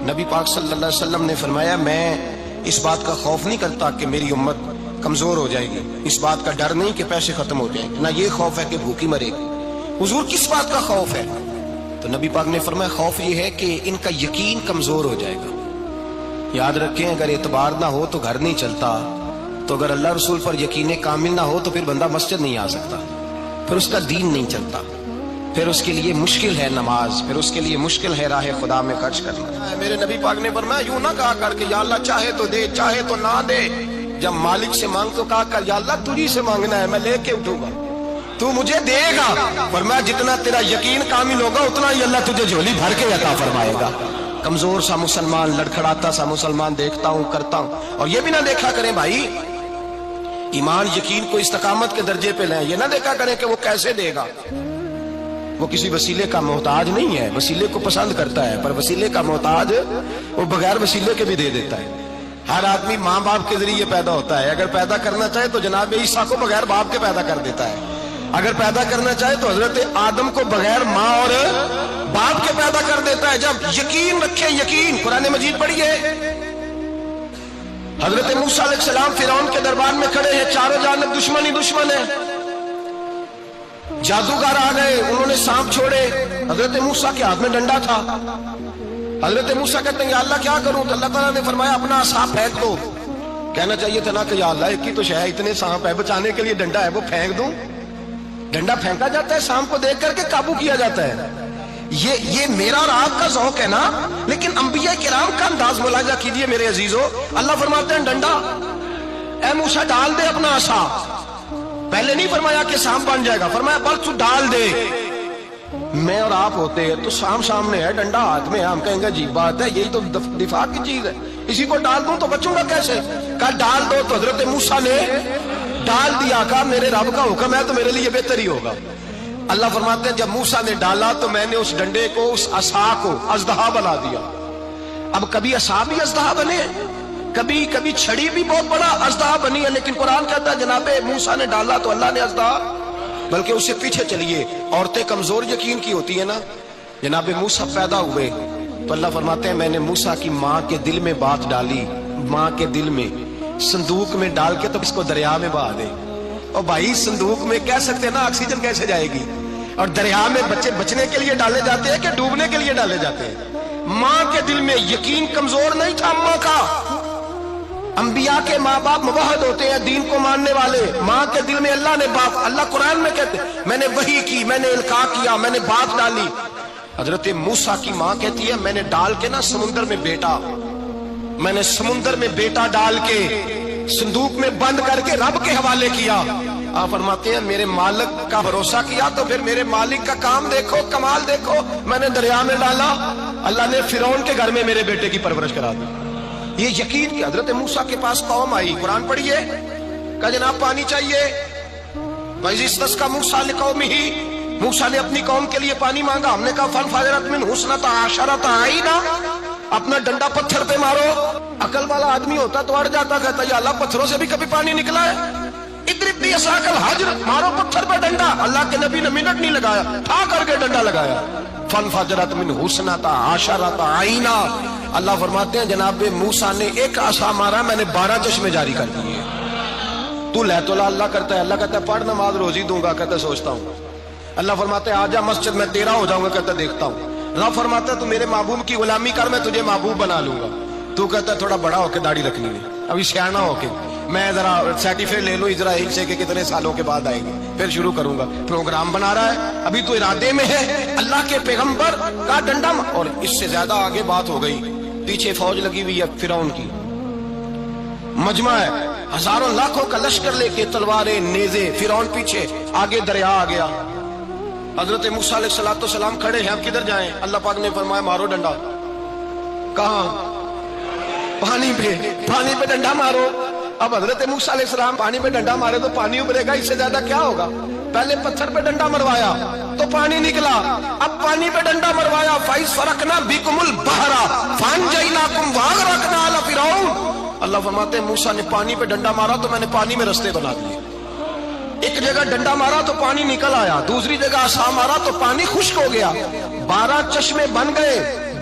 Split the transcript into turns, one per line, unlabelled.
نبی پاک صلی اللہ علیہ وسلم نے فرمایا میں اس بات کا خوف نہیں کرتا کہ میری امت کمزور ہو جائے گی، اس بات کا ڈر نہیں کہ پیسے ختم ہو جائیں گے، نہ یہ خوف ہے کہ بھوکی مرے گی۔ حضور کس بات کا خوف ہے؟ تو نبی پاک نے فرمایا خوف یہ ہے کہ ان کا یقین کمزور ہو جائے گا۔ یاد رکھیں اگر اعتبار نہ ہو تو گھر نہیں چلتا، تو اگر اللہ رسول پر یقین کامل نہ ہو تو پھر بندہ مسجد نہیں آ سکتا، پھر اس کا دین نہیں چلتا، پھر اس کے لیے مشکل ہے نماز، پھر اس کے لیے مشکل ہے راہ خدا میں خرچ کرنا۔ میرے نبی پاک نے فرمایا یوں نہ کہا کر کے یا اللہ چاہے تو دے چاہے تو نہ دے، جب مالک سے مانگ تو کہا کر یا اللہ تجھی سے مانگنا ہے، میں لے کے اٹھوں گا، تو مجھے دے گا۔ فرمایا جتنا تیرا یقین کامل ہوگا اتنا ہی اللہ تجھے جھولی بھر کے عطا فرمائے گا۔ کمزور سا مسلمان، لڑکھڑاتا سا مسلمان دیکھتا ہوں کرتا ہوں، اور یہ بھی نہ دیکھا کریں بھائی ایمان یقین کو استقامت کے درجے پہ لیں، یہ نہ دیکھا کریں کہ وہ کیسے دے گا، وہ کسی وسیلے کا محتاج نہیں ہے، وسیلے کو پسند کرتا ہے، پر وسیلے کا محتاج وہ بغیر وسیلے کے بھی دے دیتا ہے۔ ہر آدمی ماں باپ کے ذریعے پیدا ہوتا ہے، اگر پیدا کرنا چاہے تو جناب عیسیٰ کو بغیر باپ کے پیدا کر دیتا ہے، اگر پیدا کرنا چاہے تو حضرت آدم کو بغیر ماں اور باپ کے پیدا کر دیتا ہے۔ جب یقین رکھیں، یقین قرآن مجید پڑھیے، حضرت موسیٰ علیہ السلام فرعون کے دربار میں کھڑے ہیں، چاروں جانب دشمن ہی دشمن ہے، جادوگر آ گئے، انہوں نے سانپ چھوڑے، حضرت موسیٰ کے ہاتھ میں ڈنڈا تھا، حضرت موسیٰ کہتے ہیں یا اللہ کیا کروں؟ تو اللہ تعالیٰ نے فرمایا اپنا عصا پھینک دو۔ کہنا چاہیے تھا نا کہ یا اللہ ایک ہی تو شے ہے، اتنے سانپ ہے، بچانے کے لیے ڈنڈا ہے وہ پھینک دوں؟ ڈنڈا پھینکا جاتا ہے، سانپ کو دیکھ کر کے قابو کیا جاتا ہے۔ یہ میرا اور آپ کا ذوق ہے نا، لیکن انبیاء کرام کا انداز ملاحظہ کیجئے میرے عزیزو۔ اللہ فرماتے ہیں ڈنڈا، اے موسیٰ ڈال دے اپنا عصا، پہلے نہیں فرمایا کہ سانپ بن جائے گا، فرمایا بس تو ڈال دے۔ میں اور آپ ہوتے ہیں تو سانپ سامنے ہے، ڈنڈا ہاتھ میں ہے، ہم کہیں گے عجیب بات ہے، یہی تو دفاع کی چیز ہے، اسی کو ڈال دوں تو بچوں گا کیسے؟ کہا ڈال دو، تو حضرت موسیٰ نے ڈال دیا، کہا میرے رب کا حکم ہے تو میرے لیے بہتر ہی ہوگا۔ اللہ فرماتے ہیں جب موسیٰ نے ڈالا تو میں نے اس ڈنڈے کو، اس عصا کو اژدہا بنا دیا۔ اب کبھی عصا بھی اژدہا بنے، کبھی کبھی چھڑی بھی بہت بڑا اژدہا بنی ہے، لیکن قرآن کہتا ہے جناب موسیٰ نے ڈالا تو اللہ نے اژدہا، بلکہ اس سے پیچھے چلیے، عورتیں کمزور یقین کی ہوتی ہے نا، جناب موسیٰ پیدا ہوئے تو اللہ فرماتے ہیں میں نے موسیٰ کی ماں کے دل میں بات ڈالی، ماں کے دل میں، صندوق میں ڈال کے تو اس کو دریا میں بہا دے۔ اور بھائی صندوق میں کہہ سکتے ہیں نا آکسیجن کیسے جائے گی، اور دریا میں بچے بچنے کے لیے ڈالے جاتے ہیں کہ ڈوبنے کے لیے ڈالے جاتے ہیں؟ ماں کے دل میں یقین کمزور نہیں تھا اماں کا۔ انبیاء کے ماں باپ موحد ہوتے ہیں، دین کو ماننے والے، ماں کے دل میں اللہ نے باپ، اللہ قرآن میں کہتے ہیں میں نے وحی کی، میں نے القاء کیا، میں نے بات ڈالی۔ حضرت موسیٰ کی ماں کہتی ہے میں نے ڈال کے نا سمندر میں بیٹا، میں نے سمندر میں بیٹا ڈال کے صندوق میں بند کر کے رب کے حوالے کیا۔ آپ فرماتے ہیں میرے مالک کا بھروسہ کیا تو پھر میرے مالک کا کام دیکھو، کمال دیکھو، میں نے دریا میں ڈالا، اللہ نے فرعون کے گھر میں میرے بیٹے کی پرورش کرا دی۔ یہ یقین کہ حضرت موسیٰ کے پاس قوم آئی، قرآن پڑھیے، کہا جناب پانی چاہیے، وَإِذِ اسْتَسْقَىٰ مُوسَىٰ لِقَوْمِهِ، موسیٰ نے اپنی قوم کے لیے پانی مانگا، ہم نے کہا فَانْفَجَرَتْ مِنْهُ اثْنَتَا عَشَرَةَ عَيْنًا، اپنا ڈنڈا پتھر پہ مارو۔ عقل والا آدمی ہوتا تو اڑ جاتا، کہتا یا اللہ پتھروں سے بھی کبھی پانی نکلا ہے؟ اضرب بعصاک الحجر، مارو پتھر پہ ڈنڈا۔ اللہ کے نبی نے منٹ نہیں لگایا، ٹھا کر کے ڈنڈا لگایا، فَانْفَجَرَتْ مِنْهُ اثْنَتَا عَشَرَةَ عَيْنًا۔ اللہ فرماتے ہیں جناب موسیٰ نے ایک عصا مارا، میں نے 12 چشمے جاری کر دیے۔ تو لے تو اللہ کرتا ہے، اللہ کہتا ہے پڑھ نماز روزی دوں گا، کہتا ہے سوچتا ہوں۔ اللہ فرماتے ہیں آجا مسجد میں تیرا ہو جاؤں گا، کہتا ہے دیکھتا ہوں۔ رب فرماتا ہے تو میرے محبوب کی غلامی کر، میں تجھے محبوب بنا لوں گا۔ تو کہتا ہے تھوڑا بڑا ہو کے داڑھی رکھنی ہے، ابھی سیاح ہو کے میں ذرا سرٹیفکیٹ لے لوں اسرائیل سے کہ کتنے سالوں کے بعد آئیں گے، پھر شروع کروں گا۔ پروگرام بنا رہا ہے، ابھی تو ارادے میں ہے۔ اللہ کے پیغمبر کا ڈنڈا، اور اس سے زیادہ آگے بات ہو گئی، پیچھے فوج لگی ہوئی ہے فرعون کی، مجمع ہے، ہزاروں لاکھوں کا لشکر لے کے، تلواریں نیزے، فرعون پیچھے، آگے دریا آ گیا۔ حضرت موسیٰ علیہ السلام کھڑے ہیں، اب کدھر جائیں؟ اللہ پاک نے فرمایا مارو ڈنڈا۔ کہاں؟ پانی پہ ڈنڈا مارو۔ اب حضرت موسیٰ علیہ السلام پانی پہ ڈنڈا مارے تو پانی ابلے گا، اس سے زیادہ کیا ہوگا؟ پہلے پتھر پہ ڈنڈا مروایا تو پانی نکلا، اب پانی پہ ڈنڈا مروایا، فَإِذْ فَرَقْنَا بِكُمُ الْبَحْرَ فَأَنْجَيْنَاكُمْ وَأَغْرَقْنَا آلَ فِرْعَوْنَ۔ اللہ فرماتے ہیں موسیٰ نے پانی پہ ڈنڈا مارا تو میں نے پانی میں رستے بنا دیے۔ ایک جگہ ڈنڈا مارا تو پانی نکل آیا، دوسری جگہ عصا مارا تو پانی خشک ہو گیا، 12 چشمے بن گئے،